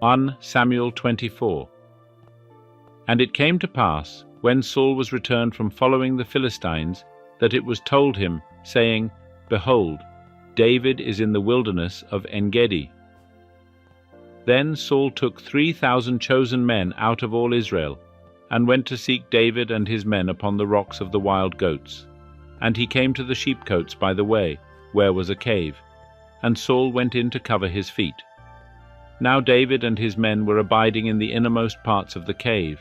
1 Samuel 24. And it came to pass, when Saul was returned from following the Philistines, that it was told him, saying, Behold, David is in the wilderness of En-gedi. Then Saul took 3,000 chosen men out of all Israel, and went to seek David and his men upon the rocks of the wild goats. And he came to the sheepcotes by the way, where was a cave, and Saul went in to cover his feet. Now David and his men were abiding in the innermost parts of the cave.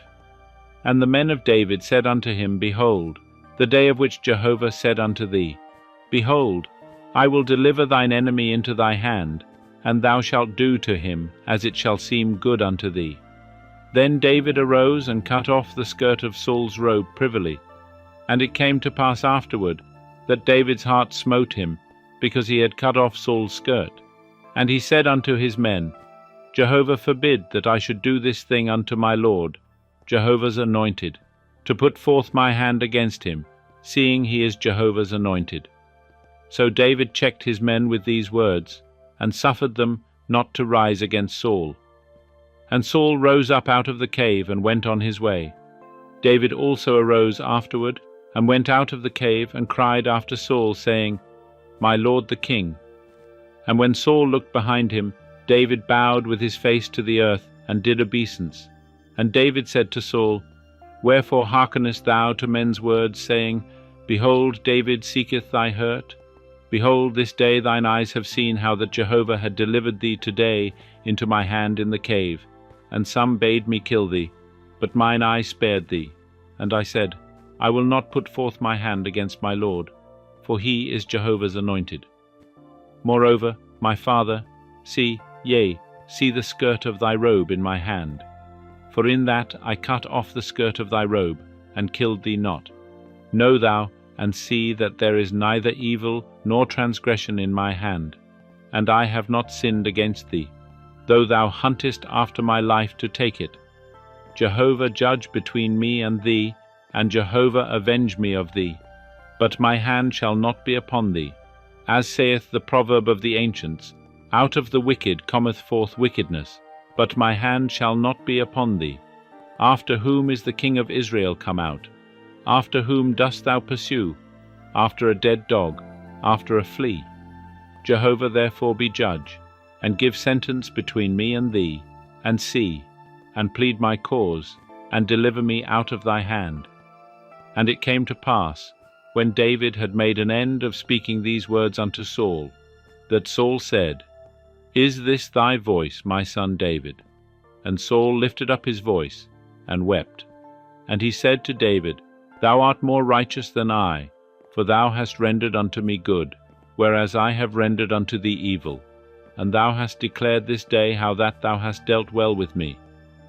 And the men of David said unto him, Behold, the day of which Jehovah said unto thee, Behold, I will deliver thine enemy into thy hand, and thou shalt do to him as it shall seem good unto thee. Then David arose and cut off the skirt of Saul's robe privily. And it came to pass afterward that David's heart smote him, because he had cut off Saul's skirt. And he said unto his men, Jehovah forbid that I should do this thing unto my Lord, Jehovah's anointed, to put forth my hand against him, seeing he is Jehovah's anointed. So David checked his men with these words, and suffered them not to rise against Saul. And Saul rose up out of the cave and went on his way. David also arose afterward, and went out of the cave, and cried after Saul, saying, My lord the king. And when Saul looked behind him, David bowed with his face to the earth, and did obeisance. And David said to Saul, Wherefore hearkenest thou to men's words, saying, Behold, David seeketh thy hurt? Behold, this day thine eyes have seen how that Jehovah had delivered thee today into my hand in the cave. And some bade me kill thee, but mine eye spared thee. And I said, I will not put forth my hand against my Lord, for he is Jehovah's anointed. Moreover, my father, see the skirt of thy robe in my hand. For in that I cut off the skirt of thy robe, and killed thee not. Know thou, and see that there is neither evil nor transgression in my hand, and I have not sinned against thee, though thou huntest after my life to take it. Jehovah judge between me and thee, and Jehovah avenge me of thee. But my hand shall not be upon thee. As saith the proverb of the ancients, Out of the wicked cometh forth wickedness, but my hand shall not be upon thee. After whom is the king of Israel come out? After whom dost thou pursue? After a dead dog, after a flea. Jehovah therefore be judge, and give sentence between me and thee, and see, and plead my cause, and deliver me out of thy hand. And it came to pass, when David had made an end of speaking these words unto Saul, that Saul said, Is this thy voice, my son David? And Saul lifted up his voice, and wept. And he said to David, Thou art more righteous than I, for thou hast rendered unto me good, whereas I have rendered unto thee evil. And thou hast declared this day how that thou hast dealt well with me,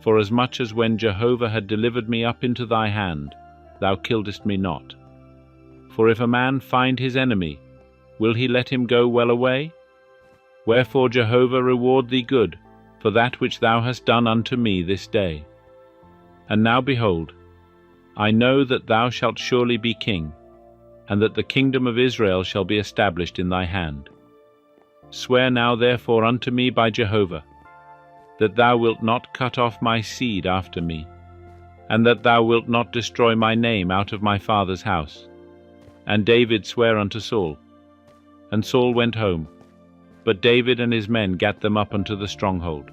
forasmuch as when Jehovah had delivered me up into thy hand, thou killedst me not. For if a man find his enemy, will he let him go well away? Wherefore Jehovah reward thee good, for that which thou hast done unto me this day. And now behold, I know that thou shalt surely be king, and that the kingdom of Israel shall be established in thy hand. Swear now therefore unto me by Jehovah, that thou wilt not cut off my seed after me, and that thou wilt not destroy my name out of my father's house. And David sware unto Saul. And Saul went home, but David and his men gat them up unto the stronghold.